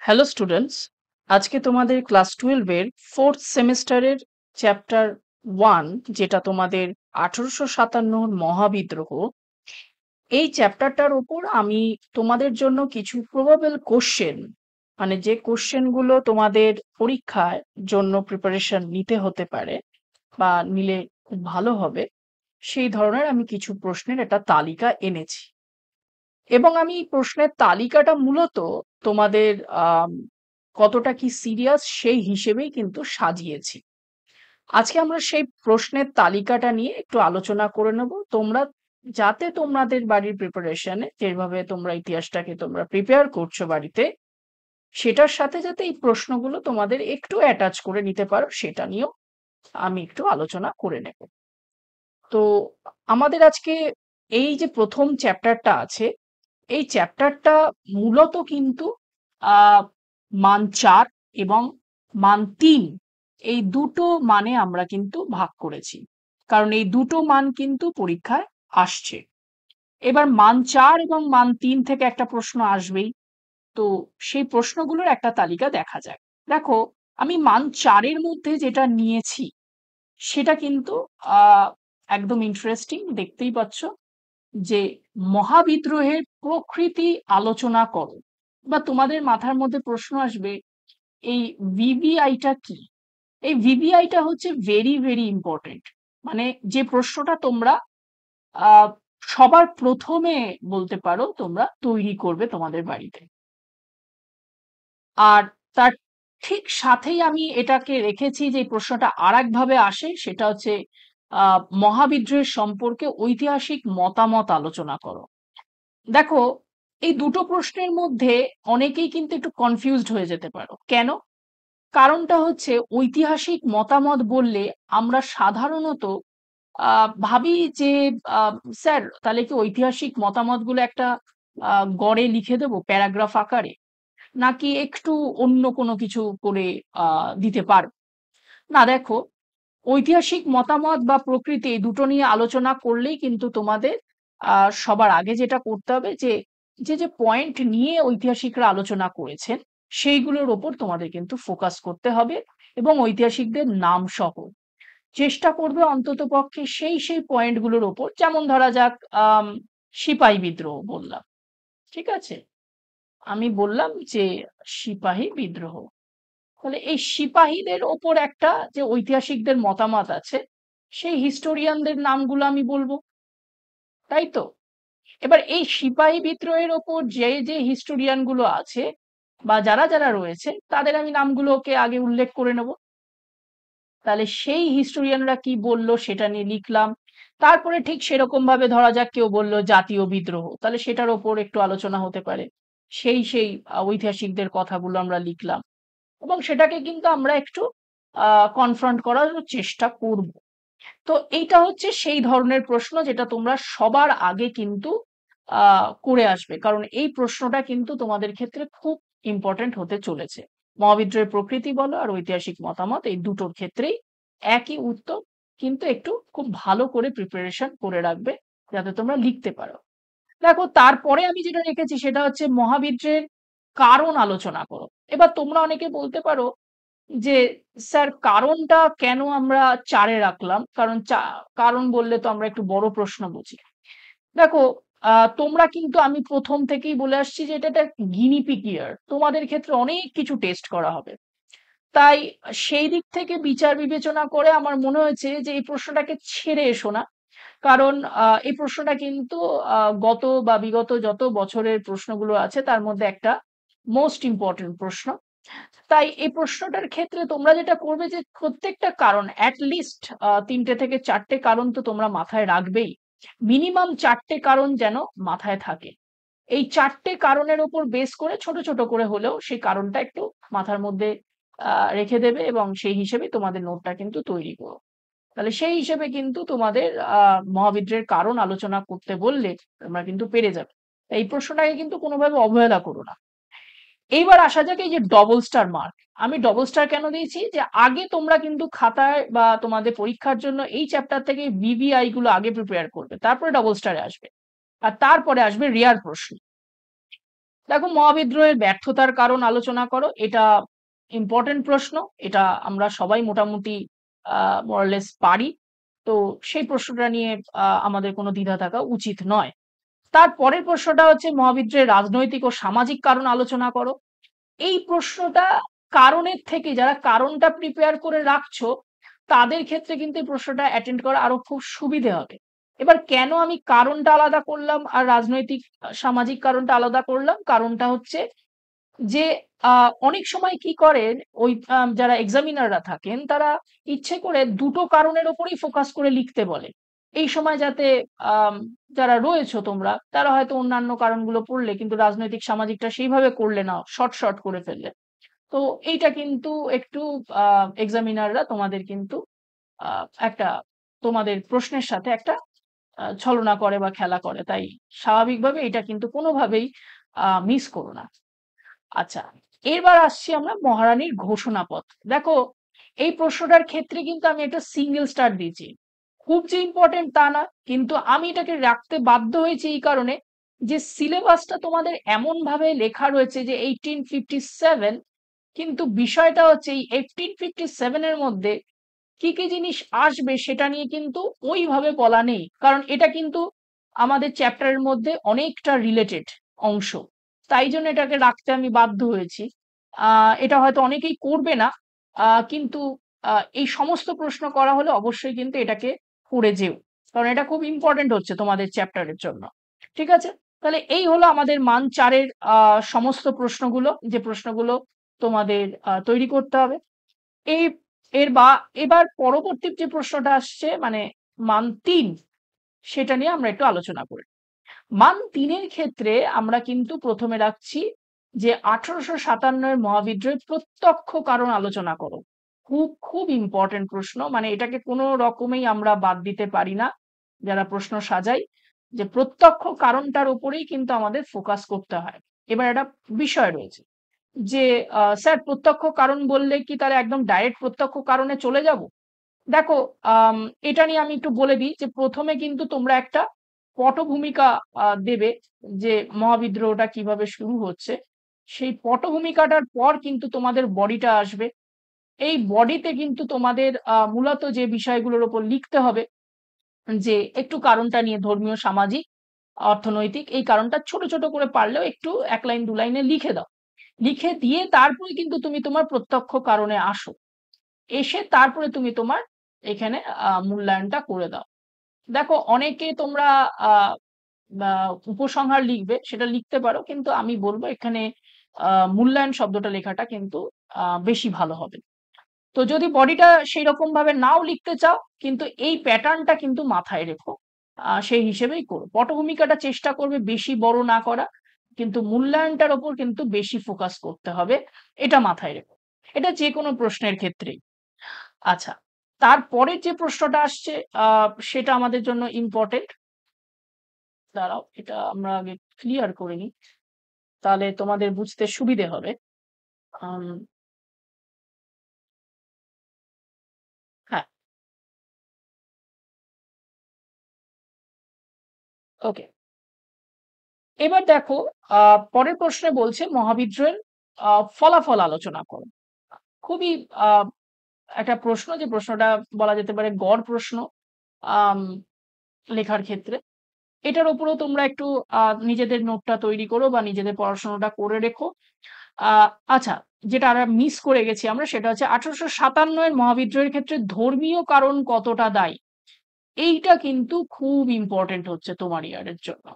Hello students, আজকে তোমাদের class 12 এর ফোর্থ সেমিস্টারের চ্যাপ্টার 1, যেটা তোমাদের 1857 মহাবিদ্রোহ, এই চ্যাপ্টারটার উপর আমি তোমাদের জন্য কিছু প্রবাবল কোশ্চেন, মানে যে কোশ্চেনগুলো তোমাদের পরীক্ষার জন্য প্রিপারেশন নিতে হতে পারে বা নিলে খুব ভালো হবে, সেই ধরনের আমি কিছু প্রশ্নের একটা তালিকা এনেছি। এবং আমি এই প্রশ্নের তালিকাটা মূলত তোমাদের কতটা কি সিরিয়াস সেই হিসেবেই কিন্তু সাজিয়েছি। আজকে আমরা সেই প্রশ্নের তালিকাটা নিয়ে একটু আলোচনা করে নেব, তোমরা যাতে তোমাদের বাড়ির প্রিপারেশনে যেভাবে তোমরা ইতিহাসটাকে তোমরা প্রিপেয়ার করছো বাড়িতে, সেটার সাথে যাতে এই প্রশ্নগুলো তোমাদের একটু অ্যাটাচ করে নিতে পারো সেটা নিয়েও আমি একটু আলোচনা করে নেব। তো আমাদের আজকে এই যে প্রথম চ্যাপ্টারটা আছে, এই চ্যাপ্টারটা মূলত কিন্তু আহ মান 4 এবং মান 3, এই দুটো মানে আমরা কিন্তু ভাগ করেছি, কারণ এই দুটো মান কিন্তু পরীক্ষায় আসছে। এবার মান 4 এবং মান 3 থেকে একটা প্রশ্ন আসবেই। তো সেই প্রশ্নগুলোর একটা তালিকা দেখা যাক। দেখো, আমি মান 4 এর মধ্যে যেটা নিয়েছি সেটা কিন্তু আহ একদম ইন্টারেস্টিং, দেখতেই পাচ্ছ যে মহাবিদ্রোহের প্রকৃতি আলোচনা করো। বা তোমাদের মাথার মধ্যে প্রশ্ন আসবে, এই ভিভিআইটা কি? এই ভিভিআইটা হচ্ছে ভেরি ভেরি ইম্পর্টেন্ট, মানে যে প্রশ্নটা তোমরা আহ সবার প্রথমে বলতে পারো তোমরা তৈরি করবে তোমাদের বাড়িতে। আর তার ঠিক সাথেই আমি এটাকে রেখেছি যে প্রশ্নটা আর একভাবে আসে, সেটা হচ্ছে মহাবিদ্রোহের সম্পর্কে ঐতিহাসিক মতামত আলোচনা করো। দেখো, এই দুটো প্রশ্নের মধ্যে অনেকেই কিন্তু একটু কনফিউজড হয়ে যেতে পারো। কেন? কারণটা হচ্ছে, ঐতিহাসিক মতামত বললে আমরা সাধারণত ভাবি যে স্যার তাহলে কি ঐতিহাসিক মতামতগুলো একটা গড়ে লিখে দেবো প্যারাগ্রাফ আকারে, নাকি একটু অন্য কোনো কিছু করে দিতে পারবো? না, দেখো, ঐতিহাসিক মতামত বা প্রকৃতি এই দুটো নিয়ে আলোচনা করলেই কিন্তু তোমাদের সবার আগে যেটা করতে হবে যে যে যে পয়েন্ট নিয়ে ঐতিহাসিকরা আলোচনা করেছেন সেইগুলোর ওপর তোমাদের কিন্তু ফোকাস করতে হবে, এবং ঐতিহাসিকদের নাম সহ চেষ্টা করবে অন্ততপক্ষে সেই সেই পয়েন্টগুলোর ওপর। যেমন ধরা যাক, সিপাহী বিদ্রোহ বললাম, ঠিক আছে, আমি বললাম যে সিপাহী বিদ্রোহ, তাহলে এই সিপাহীদের ওপর একটা যে ঐতিহাসিকদের মতামত আছে, সেই হিস্টোরিয়ানদের নামগুলো আমি বলবো, তাই তো? এবার এই সিপাহী বিদ্রোহের ওপর যে যে হিস্টোরিয়ান গুলো আছে বা যারা যারা রয়েছে তাদের আমি নামগুলোকে আগে উল্লেখ করে নেব। তাহলে সেই হিস্টোরিয়ানরা কি বললো সেটা নিয়ে লিখলাম। তারপরে ঠিক সেরকম ভাবে ধরা যাক কেউ বললো জাতীয় বিদ্রোহ, তাহলে সেটার ওপর একটু আলোচনা হতে পারে, সেই সেই ঐতিহাসিকদের কথাগুলো আমরা লিখলাম, এবং সেটাকে কিন্তু আমরা একটু কনফ্রন্ট করার চেষ্টা করব। তো এইটা হচ্ছে সেই ধরনের প্রশ্ন যেটা তোমরা সবার আগে কিন্তু করে আসবে, কারণ এই প্রশ্নটা কিন্তু তোমাদের ক্ষেত্রে খুব ইম্পর্টেন্ট হতে চলেছে। মহাবিদ্রোহের প্রকৃতি বলো আর ঐতিহাসিক মতামত, এই দুটোর ক্ষেত্রেই একই উত্তর, কিন্তু একটু খুব ভালো করে প্রিপারেশন করে রাখবে যাতে তোমরা লিখতে পারো। দেখো, তারপরে আমি যেটা রেখেছি সেটা হচ্ছে মহাবিদ্রোহের কারণ আলোচনা করো। এবার তোমরা অনেকে বলতে পারো যে স্যার কারণটা কেন আমরা 4-এ রাখলাম, কারণ কারণ বললে তো আমরা একটু বড় প্রশ্ন বুঝি। দেখো, তোমরা কিন্তু, আমি প্রথম থেকেই বলে আসছি যে এটা একটা গিনিপিগ ইয়ার, তোমাদের ক্ষেত্রে অনেক কিছু টেস্ট করা হবে। তাই সেই দিক থেকে বিচার বিবেচনা করে আমার মনে হয়েছে যে এই প্রশ্নটাকে ছেড়ে এসো না। কারণ এই প্রশ্নটা কিন্তু গত বা বিগত যত বছরের প্রশ্নগুলো আছে তার মধ্যে একটা মোস্ট ইম্পর্টেন্ট প্রশ্ন। তাই এই প্রশ্নটার ক্ষেত্রে তোমরা যেটা করবে যে প্রত্যেকটা কারণ অ্যাটলিস্ট 3টে থেকে 4টে কারণ তো তোমরা মাথায় রাখবেই, মিনিমাম 4টে কারণ যেন মাথায় থাকে। এই 4টে কারণের উপর বেস করে ছোট ছোট করে হলেও সেই কারণটা একটু মাথার মধ্যে রেখে দেবে, এবং সেই হিসেবে তোমাদের নোটটা কিন্তু তৈরি করো। তাহলে সেই হিসেবে কিন্তু তোমাদের মহাবিদ্রোহের কারণ আলোচনা করতে বললে তোমরা কিন্তু পেরে যাবে। এই প্রশ্নটাকে কিন্তু কোনোভাবে অবহেলা করো না। এইবার আসা যাক এই যে ডবল স্টার মার্ক। আমি ডবল স্টার কেন দিয়েছি, যে আগে তোমরা কিন্তু খাতায় বা তোমাদের পরীক্ষার জন্য এই চ্যাপ্টার থেকে ভিভিআই গুলো আগে প্রিপেয়ার করবে, তারপরে ডবল স্টারে আসবে, আর তারপরে আসবে রেয়ার প্রশ্ন। দেখো, মহাবিদ্রোহের ব্যর্থতার কারণ আলোচনা করো, এটা ইম্পর্টেন্ট প্রশ্ন। এটা আমরা সবাই মোটামুটি মোরালেস পারি। তো সেই প্রশ্নটা নিয়ে আমাদের কোনো দ্বিধা থাকা উচিত নয়। তার পরের প্রশ্নটা হচ্ছে মহাবিদ্রোহের রাজনৈতিক ও সামাজিক কারণ আলোচনা করো। এই প্রশ্নটা কারণের থেকে, যারা কারণটা প্রিপেয়ার করে রাখছো তাদের ক্ষেত্রে কিন্তু এই প্রশ্নটা অ্যাটেন্ড করা আরো খুব সুবিধে হবে। এবার কেন আমি কারণটা আলাদা করলাম আর রাজনৈতিক সামাজিক কারণটা আলাদা করলাম, কারণটা হচ্ছে যে অনেক সময় কি করেন ওই যারা এক্সামিনাররা থাকেন তারা ইচ্ছে করে দুটো কারণের ওপরেই ফোকাস করে লিখতে বলে। এই সময় যাতে আম, যারা রয়েছো তোমরা তারা হয়তো অন্যান্য কারণগুলো পড়লে কিন্তু রাজনৈতিক সামাজিকটা সেইভাবে করলে না, শর্ট শর্ট করে ফেললে। তো এইটা কিন্তু একটু এক্সামিনাররা তোমাদের কিন্তু একটা তোমাদের প্রশ্নের সাথে একটা ছলনা করে বা খেলা করে, তাই স্বাভাবিকভাবে এটা কিন্তু কোনোভাবেই মিস করো না। আচ্ছা, এবার আসছি আমরা মহারানীর ঘোষণাপত্র। দেখো, এই প্রশ্নটার ক্ষেত্রে কিন্তু আমি একটা সিঙ্গেল স্টার দিয়েছি। খুব যে ইম্পর্টেন্ট তা না, কিন্তু আমি এটাকে রাখতে বাধ্য হয়েছি এই কারণে যে সিলেবাসটা তোমাদের এমন ভাবে লেখা রয়েছে যে 1857, কিন্তু বিষয়টা হচ্ছে এই 1857 এর মধ্যে কি কি জিনিস আসবে সেটা নিয়ে কিন্তু ওইভাবে বলা নেই, কারণ এটা কিন্তু আমাদের চ্যাপ্টারের মধ্যে অনেকটা রিলেটেড অংশ। তাই জন্য এটাকে রাখতে আমি বাধ্য হয়েছি। এটা হয়তো অনেকেই করবে না, কিন্তু এই সমস্ত প্রশ্ন করা হলে অবশ্যই কিন্তু এটাকে পড়ে যেও, কারণ এটা খুব ইম্পর্টেন্ট হচ্ছে তোমাদের চ্যাপ্টারের জন্য। ঠিক আছে, তাহলে এই হলো আমাদের মান 4-এর সমস্ত প্রশ্নগুলো, যে প্রশ্নগুলো তোমাদের তৈরি করতে হবে। এই এবার পরবর্তী যে প্রশ্নটা আসছে মানে মান 3, সেটা নিয়ে আমরা একটু আলোচনা করি। মান 3-এর ক্ষেত্রে আমরা কিন্তু প্রথমে রাখছি যে 1857-এর মহাবিদ্রোহের প্রত্যক্ষ কারণ আলোচনা করো। খুব খুব ইম্পর্টেন্ট প্রশ্ন, মানে এটাকে কোনো রকমেই আমরা বাদ দিতে পারি না যারা প্রশ্ন সাজাই, যে প্রত্যক্ষ কারণটার উপরেই কিন্তু আমাদের ফোকাস করতে হয়। এবার একটা বিষয় রয়েছে যে স্যার প্রত্যক্ষ কারণ বললে কি তাহলে একদম ডাইরেক্ট প্রত্যক্ষ কারণে চলে যাব? দেখো, এটা নিয়ে আমি একটু বলে দিই যে প্রথমে কিন্তু তোমরা একটা পটভূমিকা দেবে যে মহাবিদ্রোহটা কিভাবে শুরু হচ্ছে। সেই পটভূমিকাটার পর কিন্তু তোমাদের বডিটা আসবে। এই বডিতে কিন্তু তোমাদের মূলত যে বিষয়গুলোর উপর লিখতে হবে, যে একটু কারণটা নিয়ে ধর্মীয়, সামাজিক, অর্থনৈতিক, এই কারণটা ছোট ছোট করে পারলেও একটু 1 লাইন 2 লাইনে লিখে দাও। লিখে দিয়ে তারপরে কিন্তু তুমি তোমার প্রত্যক্ষ কারণে আসো। এসে তারপরে তুমি তোমার এখানে মূল্যায়নটা করে দাও। দেখো, অনেকে তোমরা আহ উপসংহার লিখবে, সেটা লিখতে পারো, কিন্তু আমি বলবো এখানে মূল্যায়ন শব্দটা লেখাটা কিন্তু বেশি ভালো হবে। তো যদি বডিটা সেই রকম ভাবে নাও লিখতে চাও, কিন্তু এই প্যাটার্নটা কিন্তু মাথায় রেখো, সেই হিসেবেই করো। পটভূমিকাটা চেষ্টা করবে বেশি বড় না করা, কিন্তু মূল্যায়নটার ওপর কিন্তু বেশি ফোকাস করতে হবে, এটা মাথায় রেখো। এটা যে কোনো প্রশ্নের ক্ষেত্রেই। আচ্ছা, তারপরের যে প্রশ্নটা আসছে সেটা আমাদের জন্য ইম্পর্টেন্ট। দাঁড়াও, এটা আমরা আগে ক্লিয়ার করে নিই, তাহলে তোমাদের বুঝতে সুবিধে হবে। আম, হ্যাঁ, ওকে। এবার দেখো, পরের প্রশ্নে বলছে মহাবিদ্রোহের ফলাফল আলোচনা করো। খুবই আহ, একটা প্রশ্ন, যে প্রশ্নটা বলা যেতে পারে গড় প্রশ্ন আম, লেখার ক্ষেত্রে। এটার উপরেও তোমরা একটু নিজেদের নোটটা তৈরি করো বা নিজেদের পড়াশোনাটা করে রেখো। আচ্ছা, যেটা আমরা মিস করে গেছি আমরা, সেটা হচ্ছে 1857-এর মহাবিদ্রোহের ক্ষেত্রে ধর্মীয় কারণ কতটা দায়ী। এইটা কিন্তু খুব ইম্পর্টেন্ট হচ্ছে তোমার ইয়ারের জন্য।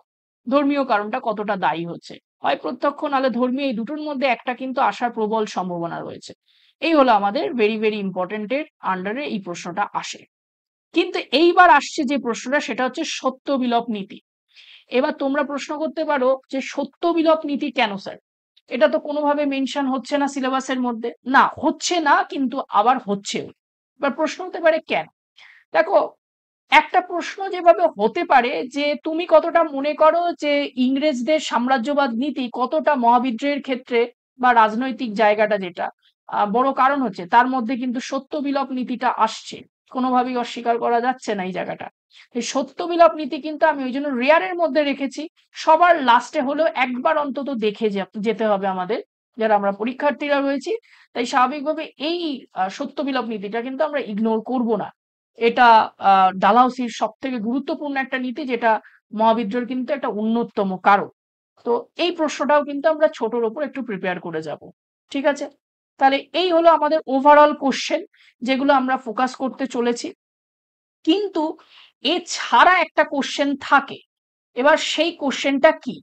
ধর্মীয় কারণটা কতটা দায়ী হচ্ছে, হয় প্রত্যক্ষ নাহলে ধর্মীয়, এই দুটোর মধ্যে একটা কিন্তু আসার প্রবল সম্ভাবনা রয়েছে। এই হলো আমাদের ভেরি ভেরি ইম্পর্টেন্টের আন্ডারে এই প্রশ্নটা আসে। কিন্তু এইবার আসছে যে প্রশ্নটা, সেটা হচ্ছে সত্য বিলোপ নীতি। এবার তোমরা প্রশ্ন করতে পারো যে সত্য বিলোপ নীতি কেন স্যার? এটা তো কোনোভাবে মেনশন হচ্ছে না সিলেবাসের মধ্যে। না, হচ্ছে না, কিন্তু আবার হচ্ছেও। এবার প্রশ্ন হতে পারে কেন? দেখো, একটা প্রশ্ন যেভাবে হতে পারে যে তুমি কতটা মনে করো যে ইংরেজদের সাম্রাজ্যবাদ নীতি কতটা মহাবিদ্রোহের ক্ষেত্রে বা রাজনৈতিক জায়গাটা যেটা বড় কারণ হচ্ছে, তার মধ্যে কিন্তু সত্য বিলোপ নীতিটা আসছে, কোনোভাবেই অস্বীকার করা যাচ্ছে না এই জায়গাটা। এই সত্য বিলোপ নীতি কিন্তু আমি ওই জন্য রেয়ারের মধ্যে রেখেছি। সবার লাস্টে হলেও একবার অন্তত দেখে যেতে হবে আমাদের, যারা আমরা পরীক্ষার্থীরা রয়েছি। তাই স্বাভাবিকভাবে এই সত্য বিলোপ নীতিটা কিন্তু আমরা ইগনোর করব না। এটা ডালহাউসির সব থেকে গুরুত্বপূর্ণ একটা নীতি, যেটা মহাবিদ্রোহের কিন্তু একটা অন্যতম কারণ। তো এই প্রশ্নটাও কিন্তু আমরা ছোটর ওপর একটু প্রিপেয়ার করে যাব। ঠিক আছে? তাহলে এই হলো আমাদের ওভারঅল কোশ্চেন, যেগুলো আমরা ফোকাস করতে চলেছি। কিন্তু এছাড়া একটা কোশ্চেন থাকে। এবার সেই কোশ্চেনটা কি?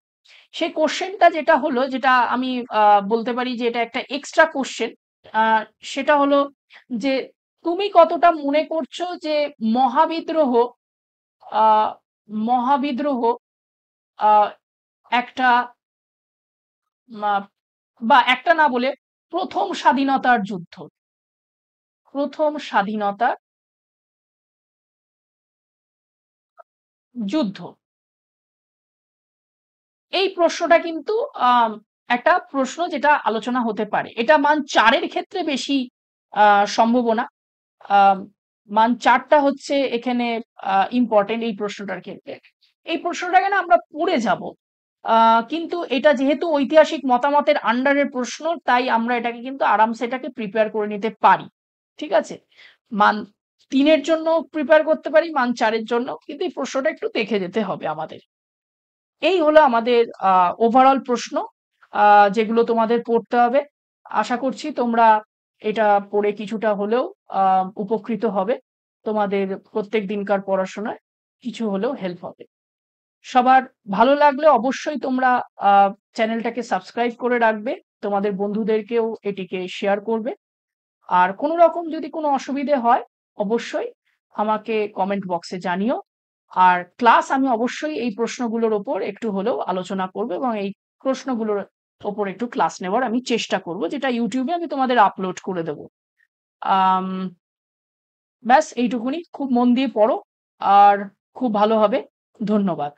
সেই কোশ্চেনটা যেটা হলো, যেটা আমি বলতে পারি যে এটা একটা এক্সট্রা কোশ্চেন, সেটা হলো যে তুমি কতটা মনে করছো যে মহাবিদ্রোহ আহ মহাবিদ্রোহ আহ একটা বা একটা না বলে প্রথম স্বাধীনতার যুদ্ধ, প্রথম স্বাধীনতার যুদ্ধ, এই প্রশ্নটা কিন্তু একটা প্রশ্ন যেটা আলোচনা হতে পারে। এটা মান 4-এর ক্ষেত্রে বেশি সম্ভাবনা। আহ, মান 4টা হচ্ছে এখানে ইম্পর্টেন্ট এই প্রশ্নটার ক্ষেত্রে। এই প্রশ্নটাকে না আমরা পড়ে যাব, কিন্তু এটা যেহেতু ঐতিহাসিক মতামতের আন্ডারের প্রশ্ন, তাই আমরা এটাকে কিন্তু আরামসে এটাকে প্রিপেয়ার করে নিতে পারি। ঠিক আছে? মান 3-এর জন্য প্রিপেয়ার করতে পারি, মান 4-এর জন্য, কিন্তু এই প্রশ্নটা একটু দেখে যেতে হবে আমাদের। এই হলো আমাদের ওভারঅল প্রশ্ন, যেগুলো তোমাদের পড়তে হবে। আশা করছি তোমরা এটা পড়ে কিছুটা হলেও উপকৃত হবে। তোমাদের প্রত্যেক দিনকার পড়াশোনায় কিছু হলেও হেল্প হবে। সবার ভালো লাগলে অবশ্যই তোমরা চ্যানেলটাকে সাবস্ক্রাইব করে রাখবে, তোমাদের বন্ধুদেরকেও এটিকে শেয়ার করবে। আর কোনো রকম যদি কোনো অসুবিধে হয়, অবশ্যই আমাকে কমেন্ট বক্সে জানিও। আর ক্লাস আমি অবশ্যই এই প্রশ্নগুলোর ওপর একটু হলেও আলোচনা করব, এবং এই প্রশ্নগুলোর ওপর একটু ক্লাস নেওয়ার আমি চেষ্টা করব, যেটা ইউটিউবে আমি তোমাদের আপলোড করে দেব। আম, ব্যাস এইটুকুনি। খুব মন দিয়ে পড়ো, আর খুব ভালো হবে। ধন্যবাদ।